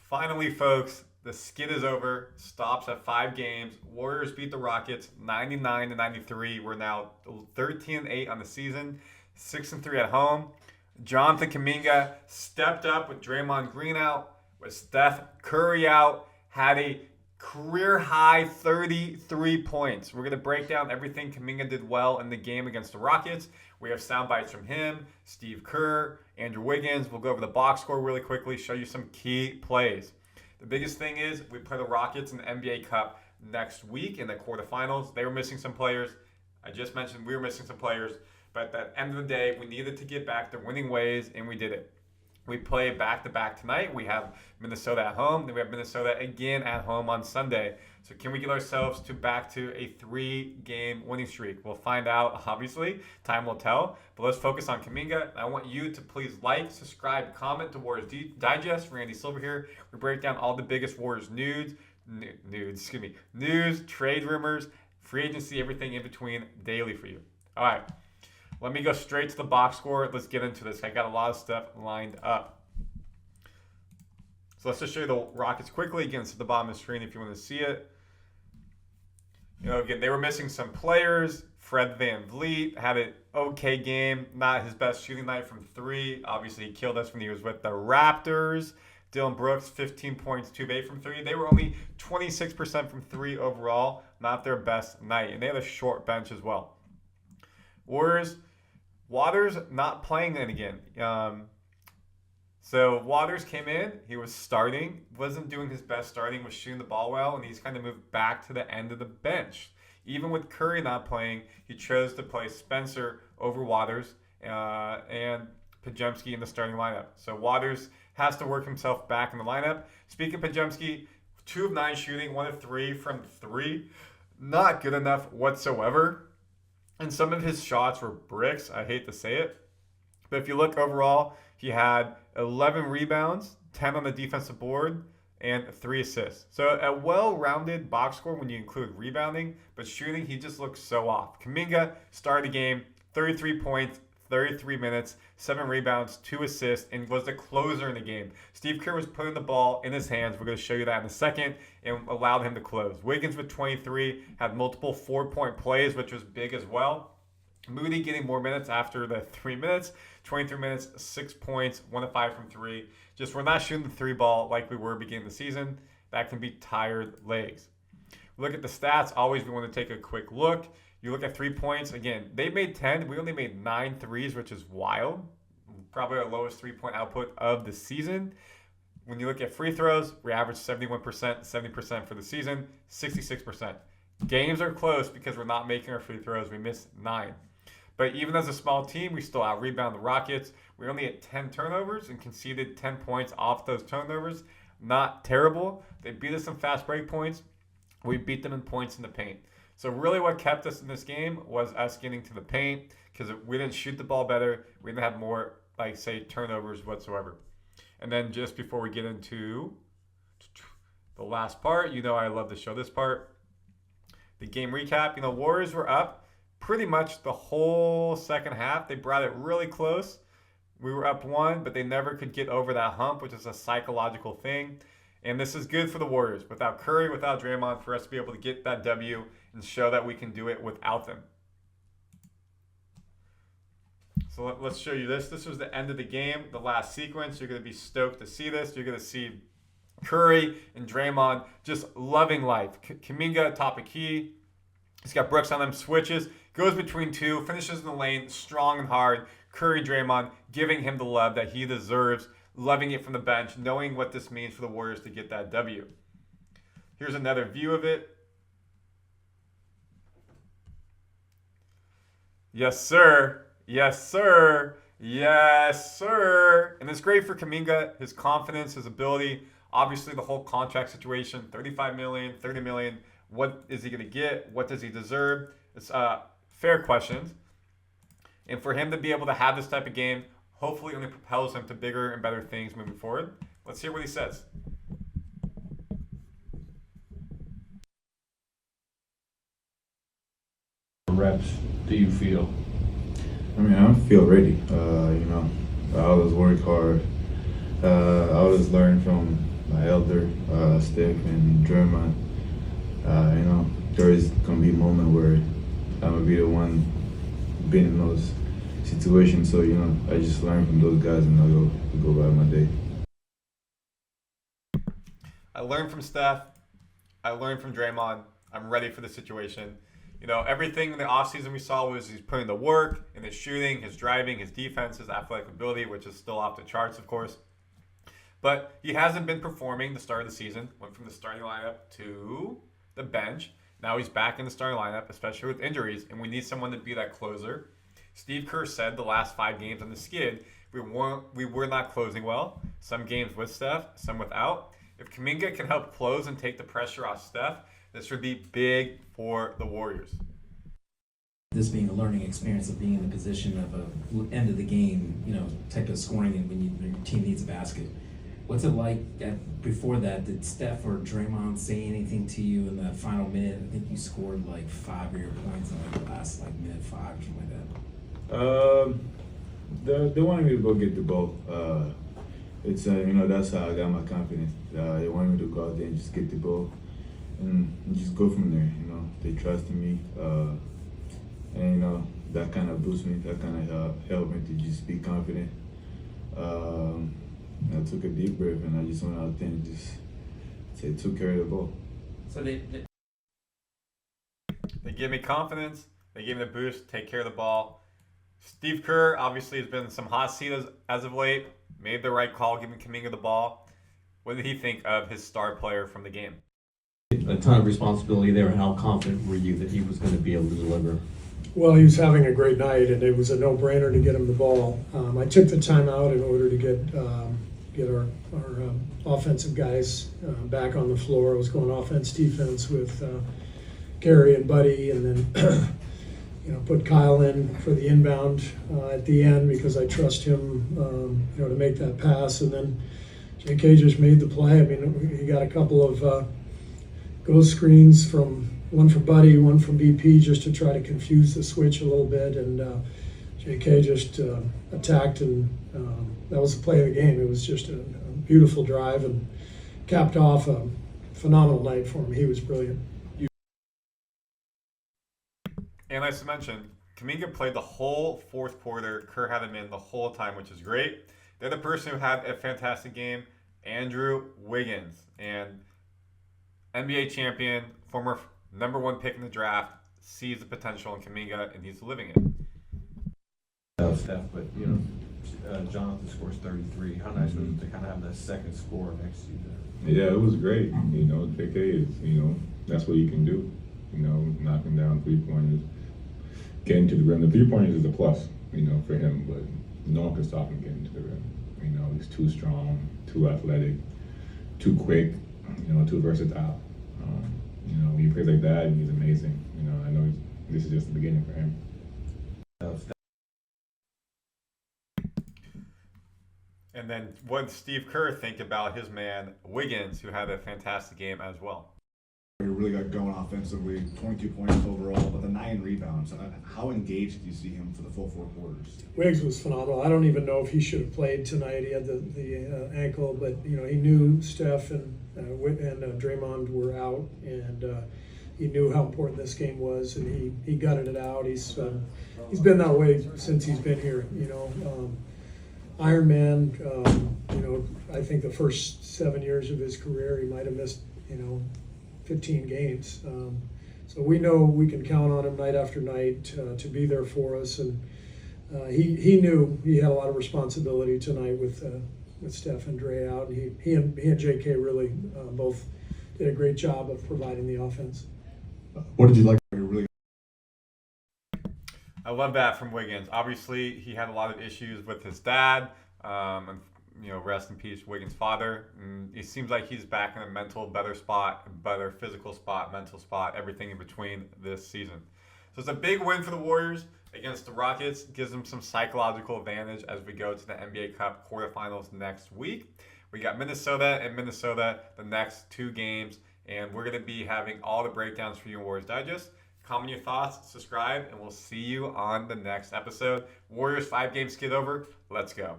Finally, folks, the skid is over. Stops at 5 games. Warriors beat the Rockets 99-93. We're now 13-8 on the season, 6-3 at home. Jonathan Kuminga stepped up with Draymond Green out, with Steph Curry out, had a career high 33 points. We're going to break down everything Kuminga did well in the game against the Rockets. We have sound bites from him, Steve Kerr, Andrew Wiggins. We'll go over the box score really quickly, show you some key plays. The biggest thing is we play the Rockets in the NBA Cup next week in the quarterfinals. They were missing some players. I just mentioned we were missing some players. But at the end of the day, we needed to get back to winning ways, and we did it. We play back-to-back tonight. We have Minnesota at home. Then we have Minnesota again at home on Sunday. So can we get ourselves back to a 3-game winning streak? We'll find out, obviously. Time will tell. But let's focus on Kuminga. I want you to please like, subscribe, comment to Warriors Digest. Randy Silver here. We break down all the biggest Warriors news, trade rumors, free agency, everything in between daily for you. All right. Let me go straight to the box score. Let's get into this. I got a lot of stuff lined up. So let's just show you the Rockets quickly. Again, it's at the bottom of the screen if you want to see it. Again, they were missing some players. Fred VanVleet had an okay game. Not his best shooting night from 3. Obviously, he killed us when he was with the Raptors. Dylan Brooks, 15 points, 2 of 8 from 3. They were only 26% from 3 overall. Not their best night. And they had a short bench as well. Warriors, Waters not playing then again. So Waters came in. He was starting. Wasn't doing his best starting. Was shooting the ball well. And he's kind of moved back to the end of the bench. Even with Curry not playing, he chose to play Spencer over Waters and Podziemski in the starting lineup. So Waters has to work himself back in the lineup. Speaking of Podziemski, 2 of 9 shooting, 1 of 3 from 3. Not good enough whatsoever. And some of his shots were bricks. I hate to say it. But if you look overall, he had 11 rebounds, 10 on the defensive board, and 3 assists. So a well-rounded box score when you include rebounding, but shooting, he just looks so off. Kuminga started the game, 33 points, 33 minutes, 7 rebounds, 2 assists, and was the closer in the game. Steve Kerr was putting the ball in his hands. We're going to show you that in a second, and allowed him to close. Wiggins with 23 had multiple 4-point plays, which was big as well. Moody getting more minutes after the 3 minutes, 23 minutes, 6 points, 1 of 5 from 3. Just we're not shooting the 3 ball like we were beginning the season. That can be tired legs. Look at the stats. Always we want to take a quick look. You look at 3 points. Again, they made 10. We only made 9 threes, which is wild. Probably our lowest 3-point output of the season. When you look at free throws, we averaged 71%, 70% for the season, 66%. Games are close because we're not making our free throws. We missed 9. But even as a small team, we still out-rebound the Rockets. We only had 10 turnovers and conceded 10 points off those turnovers. Not terrible. They beat us in fast break points. We beat them in points in the paint. So really what kept us in this game was us getting to the paint because we didn't shoot the ball better. We didn't have more, turnovers whatsoever. And then just before we get into the last part, I love to show this part. The game recap. Warriors were up pretty much the whole second half. They brought it really close. We were up 1, but they never could get over that hump, which is a psychological thing. And this is good for the Warriors. Without Curry, without Draymond, for us to be able to get that W and show that we can do it without them. So let's show you this. This was the end of the game, the last sequence. You're going to be stoked to see this. You're going to see Curry and Draymond just loving life. Kuminga, top of key. He's got Brooks on them, switches, goes between 2, finishes in the lane, strong and hard. Curry, Draymond, giving him the love that he deserves, loving it from the bench, knowing what this means for the Warriors to get that W. Here's another view of it. Yes, sir. Yes, sir. Yes, sir. And it's great for Kuminga, his confidence, his ability. Obviously, the whole contract situation, $35 million, $30 million. What is he going to get? What does he deserve? It's fair questions. And for him to be able to have this type of game, hopefully only propels him to bigger and better things moving forward. Let's hear what he says. Reps do you feel? I feel ready. I always work hard. I always learn from my elder, Steph and Draymond. There is gonna be a moment where I'm gonna be the one being in those situations. So I just learn from those guys and I'll go about my day. I learned from Steph. I learned from Draymond. I'm ready for the situation. Everything in the offseason we saw was he's putting the work in his shooting, his driving, his defense, his athletic ability, which is still off the charts, of course. But he hasn't been performing the start of the season. Went from the starting lineup to the bench. Now he's back in the starting lineup, especially with injuries, and we need someone to be that closer. Steve Kerr said the last 5 games on the skid, we were not closing well. Some games with Steph, some without. If Kuminga can help close and take the pressure off Steph, this would be big for the Warriors. This being a learning experience of being in the position of a end of the game, type of scoring and when your team needs a basket. What's it like before that? Did Steph or Draymond say anything to you in that final minute? I think you scored like 5 of your points in the last minute 5 or something like that. They wanted me to go get the ball. It's that's how I got my confidence. They wanted me to go out there and just get the ball and just go from there. They trusted me, and that kind of boosted me. That kind of helped me to just be confident. I took a deep breath and I just went out there and just took care of the ball. So they give me confidence. They gave me the boost, take care of the ball. Steve Kerr obviously has been in some hot seat as of late. Made the right call, giving Kuminga the ball. What did he think of his star player from the game? A ton of responsibility there, and how confident were you that he was going to be able to deliver? Well, he was having a great night, and it was a no-brainer to get him the ball. I took the timeout in order to get our offensive guys back on the floor. I was going offense, defense with Gary and Buddy, and then put Kyle in for the inbound at the end because I trust him, to make that pass. And then J.K. just made the play. I mean, he got a couple of ghost screens one from Buddy, one from BP, just to try to confuse the switch a little bit. And J.K. just attacked, and that was the play of the game. It was just a beautiful drive and capped off a phenomenal night for him. He was brilliant. And as I mentioned, Kuminga played the whole fourth quarter. Kerr had him in the whole time, which is great. The other person who had a fantastic game, Andrew Wiggins, and NBA champion, former number 1 pick in the draft, sees the potential in Kuminga, and he's living it. Steph, but Jonathan scores 33. How nice was it to kind of have that second score next to you there? Yeah, it was great. JK is, that's what you can do. Knocking down 3-pointers, getting to the rim. The 3-pointers is a plus, for him, but no one can stop him getting to the rim. He's too strong, too athletic, too quick, too versatile. When he plays like that, he's amazing. I know this is just the beginning for him. And then what did Steve Kerr think about his man, Wiggins, who had a fantastic game as well? He really got going offensively, 22 points overall, but the 9 rebounds. How engaged do you see him for the full 4 quarters? Wiggs was phenomenal. I don't even know if he should have played tonight. He had the ankle, but he knew Steph and Draymond were out, and he knew how important this game was, and he gutted it out. He's been that way since he's been here. Iron Man. I think the first 7 years of his career, he might have missed 15 games. So we know we can count on him night after night to be there for us. And he knew he had a lot of responsibility tonight with Steph and Dre out. And he and JK really both did a great job of providing the offense. What did you like? I love that from Wiggins. Obviously, he had a lot of issues with his dad. And rest in peace, Wiggins' father. And it seems like he's back in a better spot, better physical spot, mental spot, everything in between this season. So it's a big win for the Warriors against the Rockets. Gives them some psychological advantage as we go to the NBA Cup quarterfinals next week. We got Minnesota the next 2 games, and we're going to be having all the breakdowns for you in Warriors Digest. Comment your thoughts, subscribe, and we'll see you on the next episode. Warriors 5-game skid over. Let's go.